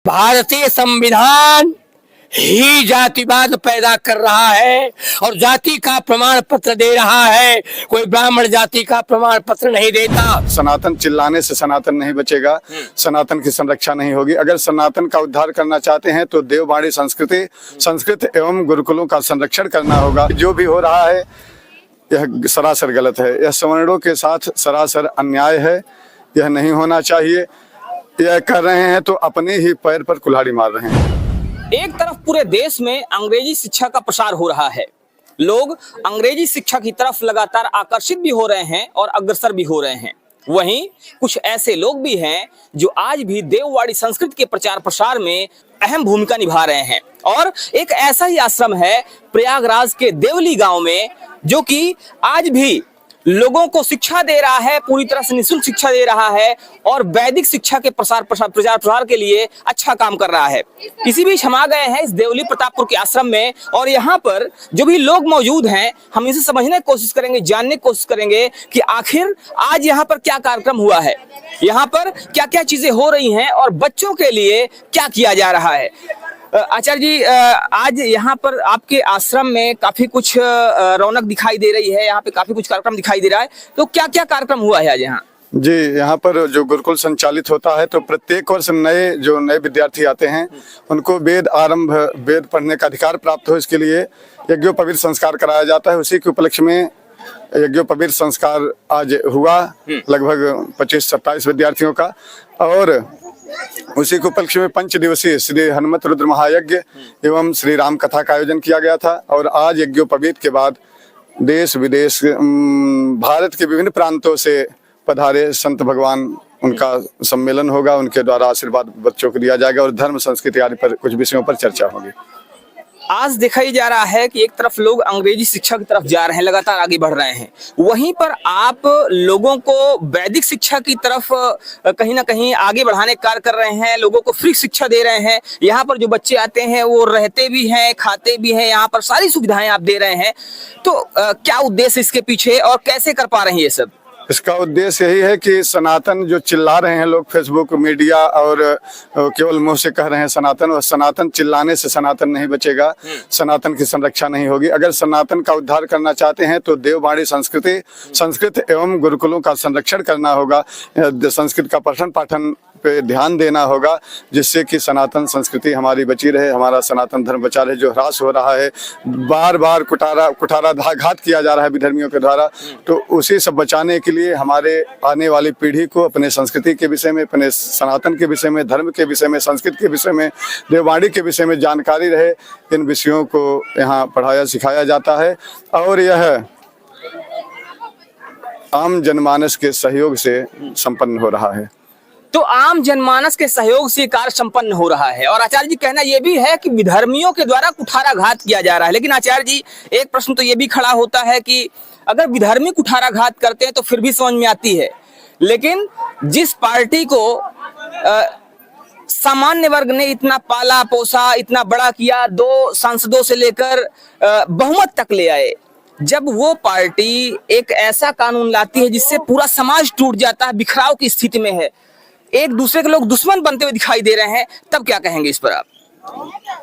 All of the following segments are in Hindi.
भारतीय संविधान ही जातिवाद पैदा कर रहा है और जाति का प्रमाण पत्र दे रहा है। कोई ब्राह्मण जाति का प्रमाण पत्र नहीं देता। सनातन चिल्लाने से सनातन नहीं बचेगा, सनातन की संरक्षा नहीं होगी। अगर सनातन का उद्धार करना चाहते हैं तो देववाणी संस्कृति, संस्कृत एवं गुरुकुलों का संरक्षण करना होगा। जो भी हो रहा है यह सरासर गलत है, यह सवर्णों के साथ सरासर अन्याय है, यह नहीं होना चाहिए। यह कर रहे हैं तो अपने ही पैर पर कुल्हाड़ी मार रहे हैं। एक तरफ पूरे देश में अंग्रेजी शिक्षा का प्रसार हो रहा है, लोग अंग्रेजी शिक्षा की तरफ लगातार आकर्षित भी हो रहे हैं और अग्रसर भी हो रहे हैं। वहीं कुछ ऐसे लोग भी हैं जो आज भी देववाणी संस्कृत के प्रचार प्रसार में अहम भूमिका निभा रहे हैं। और एक ऐसा ही आश्रम है प्रयागराज के देवली गांव में, जो कि आज भी लोगों को शिक्षा दे रहा है, पूरी तरह से निःशुल्क शिक्षा दे रहा है और वैदिक शिक्षा के प्रचार प्रसार के लिए अच्छा काम कर रहा है। इसी बीच हम आ गए हैं इस देवली प्रतापपुर के आश्रम में और यहाँ पर जो भी लोग मौजूद हैं, हम इसे समझने की कोशिश करेंगे, जानने की कोशिश करेंगे कि आखिर आज यहाँ पर क्या कार्यक्रम हुआ है, यहाँ पर क्या क्या चीजें हो रही हैं और बच्चों के लिए क्या किया जा रहा है। आचार्य जी, आज यहाँ पर आपके आश्रम में काफी कुछ रौनक दिखाई दे रही है, यहाँ पे काफी कुछ कार्यक्रम दिखाई दे रहा है, तो क्या क्या कार्यक्रम हुआ है आज यहाँ? जी, यहाँ पर जो गुरुकुल संचालित होता है तो प्रत्येक वर्ष नए विद्यार्थी आते हैं, उनको वेद पढ़ने का अधिकार प्राप्त हो, इसके लिए यज्ञोपवीत संस्कार कराया जाता है। उसी के उपलक्ष्य में यज्ञोपवीत संस्कार आज हुआ, लगभग 25-27 विद्यार्थियों का। और उसी के उपलक्ष्य में 5 दिवसीय श्री हनुमत रुद्र महायज्ञ एवं श्री राम कथा का आयोजन किया गया था। और आज यज्ञोपवीत के बाद देश विदेश भारत के विभिन्न प्रांतों से पधारे संत भगवान, उनका सम्मेलन होगा, उनके द्वारा आशीर्वाद बच्चों को दिया जाएगा और धर्म संस्कृति आदि पर कुछ विषयों पर चर्चा होगी। आज देखा ही जा रहा है कि एक तरफ लोग अंग्रेजी शिक्षा की तरफ जा रहे हैं, लगातार आगे बढ़ रहे हैं, वहीं पर आप लोगों को वैदिक शिक्षा की तरफ कहीं ना कहीं आगे बढ़ाने का कार्य कर रहे हैं, लोगों को फ्री शिक्षा दे रहे हैं। यहाँ पर जो बच्चे आते हैं वो रहते भी हैं, खाते भी हैं, यहाँ पर सारी सुविधाएं आप दे रहे हैं, तो क्या उद्देश्य इसके पीछे और कैसे कर पा रहे हैं ये सब? इसका उद्देश्य यही है कि सनातन जो चिल्ला रहे हैं लोग फेसबुक मीडिया और केवल मुंह से कह रहे हैं सनातन, और सनातन चिल्लाने से सनातन नहीं बचेगा, सनातन की संरक्षा नहीं होगी। अगर सनातन का उद्धार करना चाहते हैं तो देववाणी संस्कृति, संस्कृत एवं गुरुकुलों का संरक्षण करना होगा, संस्कृत का पठन पाठन पे ध्यान देना होगा, जिससे कि सनातन संस्कृति हमारी बची रहे, हमारा सनातन धर्म बचा रहे। जो ह्रास हो रहा है, बार बार कुठाराघात किया जा रहा है विधर्मियों के द्वारा, तो उसी सब बचाने के लिए हमारे आने वाली पीढ़ी को अपने संस्कृति के विषय में, अपने सनातन के विषय में, धर्म के विषय में, संस्कृत के विषय में, देववाणी के विषय में जानकारी रहे, इन विषयों को यहाँ पढ़ाया सिखाया जाता है। और यह आम जनमानस के सहयोग से संपन्न हो रहा है। तो आम जनमानस के सहयोग से कार्य संपन्न हो रहा है। और आचार्य जी कहना यह भी है कि विधर्मियों के द्वारा कुठाराघात किया जा रहा है। लेकिन आचार्य जी, एक प्रश्न तो ये भी खड़ा होता है कि अगर विधर्मी कुठाराघात करते हैं तो फिर भी समझ में आती है, लेकिन जिस पार्टी को सामान्य वर्ग ने इतना पाला पोसा, इतना बड़ा किया, 2 सांसदों से लेकर बहुमत तक ले आए, जब वो पार्टी एक ऐसा कानून लाती है जिससे पूरा समाज टूट जाता है, बिखराव की स्थिति में है, एक दूसरे के लोग दुश्मन बनते हुए दिखाई दे रहे हैं, तब क्या कहेंगे इस पर आप?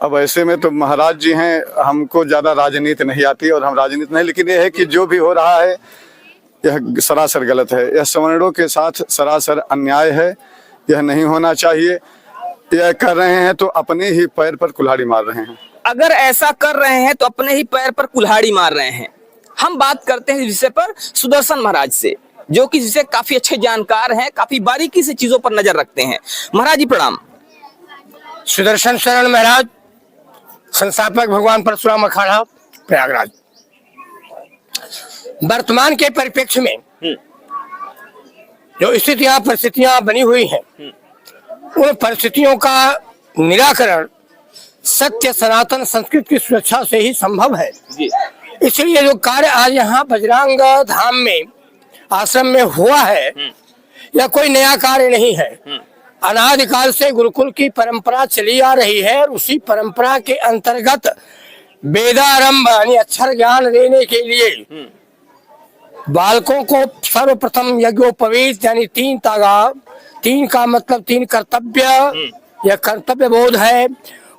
अब ऐसे में तो महाराज जी हैं, हमको ज्यादा राजनीति नहीं आती और हम राजनीति नहीं, लेकिन यह है कि जो भी हो रहा है यह सरासर गलत है, यह सवर्णों के साथ सरासर अन्याय है, यह नहीं होना चाहिए। यह कर रहे हैं तो अपने ही पैर पर कुल्हाड़ी मार रहे हैं। अगर ऐसा कर रहे हैं तो अपने ही पैर पर कुल्हाड़ी मार रहे हैं। हम बात करते हैं इस विषय पर सुदर्शन महाराज से, जो कि जिसे काफी अच्छे जानकार हैं, काफी बारीकी से चीजों पर नजर रखते हैं। महाराज जी प्रणाम। सुदर्शन शरण महाराज, संस्थापक भगवान परशुराम अखाड़ा, प्रयागराज। वर्तमान के परिप्रेक्ष्य में जो स्थितियां परिस्थितियां बनी हुई हैं, उन परिस्थितियों का निराकरण सत्य सनातन संस्कृत की सुरक्षा से ही संभव है। इसलिए जो कार्य आज यहाँ बजरंग धाम में आश्रम में हुआ है, यह कोई नया कार्य नहीं है। अनादिकाल से गुरुकुल की परंपरा चली आ रही है और उसी परंपरा के अंतर्गत वेदारंभ यानी अक्षर ज्ञान देने के लिए बालकों को सर्वप्रथम यज्ञोपवीत यानी 3 तागा, 3 का मतलब 3 कर्तव्य यह कर्तव्य बोध है।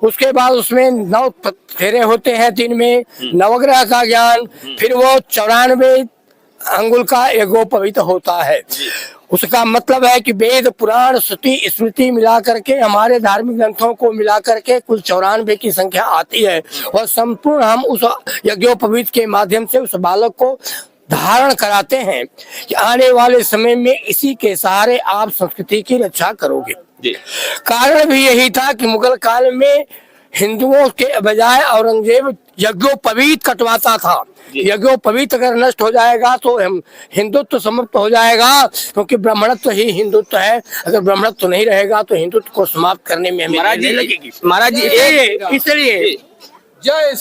उसके बाद उसमें 9 फेरे होते हैं दिन में, नवग्रह का ज्ञान, फिर वो 94 अंगुल का यज्ञोपवीत होता है। उसका मतलब है कि वेद पुराण श्रुति स्मृति मिला करके, हमारे धार्मिक ग्रंथों को मिला करके कुल 94 की संख्या आती है, और संपूर्ण हम उस यज्ञोपवीत के माध्यम से उस बालक को धारण कराते हैं कि आने वाले समय में इसी के सहारे आप संस्कृति की रक्षा करोगे। कारण भी यही था कि मुगल काल में हिंदुओं के बजाय औरंगजेब यज्ञोपवीत कटवाता था। यज्ञोपवीत अगर नष्ट हो जाएगा तो हम हिंदुत्व समाप्त हो जाएगा, क्योंकि ब्राह्मणत्व ही हिंदुत्व है। अगर ब्राह्मणत्व नहीं रहेगा तो हिंदुत्व को समाप्त करने में हमें लगेगी। महाराज जी इसलिए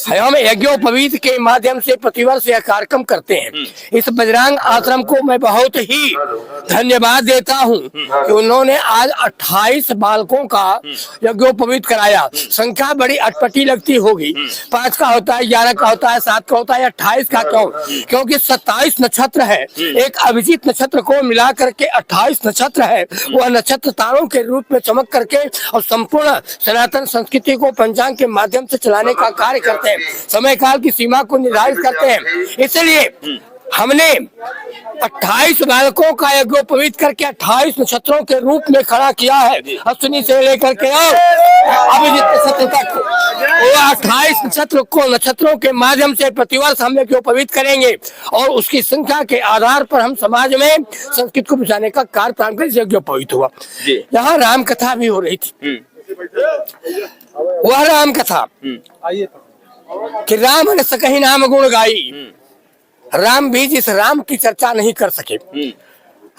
हम यज्ञोपवीत के माध्यम से प्रतिवर्ष यह कार्यक्रम करते हैं। इस बजरंग आश्रम को मैं बहुत ही धन्यवाद देता हूं कि उन्होंने आज 28 बालकों का यज्ञोपवीत कराया। संख्या बड़ी अटपटी लगती होगी, 5 का होता है, 11 का होता है, 7 का होता है, 28 का क्यों? क्योंकि 27 नक्षत्र है, एक अभिजीत नक्षत्र को मिला करके 28 नक्षत्र है। वह नक्षत्र तारों के रूप में चमक करके और संपूर्ण सनातन संस्कृति को पंचांग के माध्यम से चलाने का कार्य करते हैं, समय काल की सीमा को निर्धारित करते हैं। इसलिए हमने 28 बालकों का यज्ञोपवीत करके 28 नक्षत्रों के रूप में खड़ा किया है। अश्विनी से लेकर के अभिजीत नक्षत्र तक वो 28 नक्षत्र को नक्षत्रों के माध्यम से प्रतिवर्ष हम यज्ञोपवीत करेंगे, और उसकी संख्या के आधार पर हम समाज में संस्कृत को बचाने का कार्य प्रारंभ कर यज्ञोपवीत हुआ। यहाँ राम कथा भी हो रही थी। वह राम कथा कि राम ने सकहि नाम गुण गाई, राम भी जिस राम की चर्चा नहीं कर सके।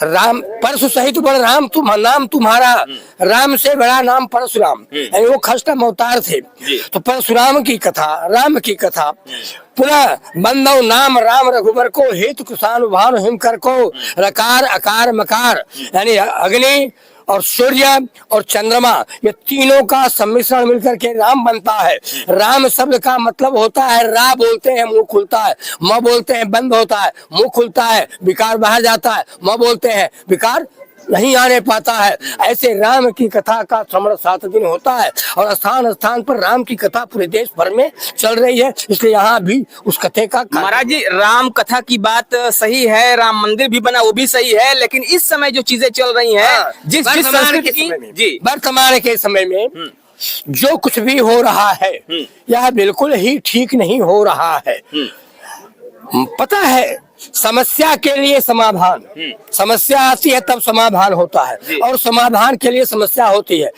राम परशु सहित बड़ राम नाम तुम्हारा, राम से बड़ा नाम परशुराम, यानी वो खष्टम अवतार थे। तो परशुराम की कथा, राम की कथा, पुनः बंदव नाम राम रघुबर को, हेतु कुशान भानु हिमकर को, रकार अकार मकार, यानी अग्नि और सूर्य और चंद्रमा, ये तीनों का सम्मिश्रण मिलकर के राम बनता है। राम शब्द का मतलब होता है रा बोलते हैं मुंह खुलता है, म बोलते हैं बंद होता है, मुंह खुलता है, विकार बाहर जाता है, म बोलते हैं विकार नहीं आने पाता है। ऐसे राम की कथा का श्रवण 7 दिन होता है, और स्थान स्थान पर राम की कथा पूरे देश भर में चल रही है। इसलिए यहाँ भी उस कथे का महाराज जी, राम कथा की बात सही है, राम मंदिर भी बना वो भी सही है, लेकिन इस समय जो चीजें चल रही हैं, जिस संस्कृति की वर्तमान के समय में जो कुछ भी हो रहा है, यह बिल्कुल ही ठीक नहीं हो रहा है। पता है, समस्या के लिए समाधान, समस्या आती है तब समाधान होता है, और समाधान के लिए समस्या होती है।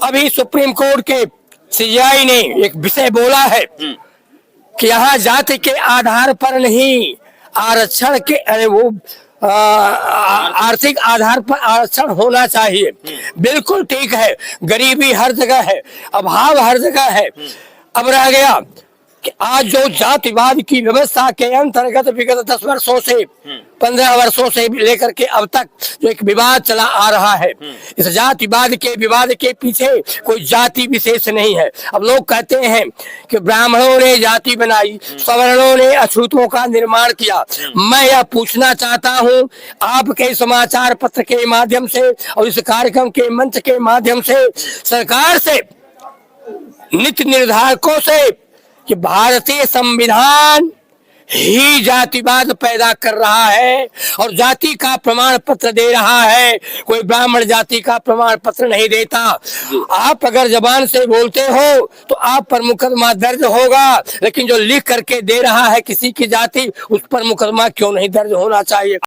अभी सुप्रीम कोर्ट के सीजेआई ने एक विषय बोला है कि यहाँ जाति के आधार पर नहीं, आरक्षण के, अरे वो आर्थिक आधार पर आरक्षण होना चाहिए। बिल्कुल ठीक है, गरीबी हर जगह है, अभाव हर जगह है। अब रह गया कि आज जो जातिवाद की व्यवस्था के अंतर्गत विगत 10 वर्षों से 15 वर्षों से लेकर के अब तक जो एक विवाद चला आ रहा है, इस जातिवाद के विवाद के पीछे कोई जाति विशेष नहीं है। अब लोग कहते हैं कि ब्राह्मणों ने जाति बनाई, सवर्णों ने अछूतों का निर्माण किया। मैं यह पूछना चाहता हूं आपके समाचार पत्र के माध्यम से और इस कार्यक्रम के मंच के माध्यम से, सरकार से, नीति निर्धारकों से, कि भारतीय संविधान ही जातिवाद पैदा कर रहा है और जाति का प्रमाण पत्र दे रहा है, कोई ब्राह्मण जाति का प्रमाण पत्र नहीं देता। आप अगर जबान से बोलते हो तो आप पर मुकदमा दर्ज होगा, लेकिन जो लिख करके दे रहा है किसी की जाति, उस पर मुकदमा क्यों नहीं दर्ज होना चाहिए?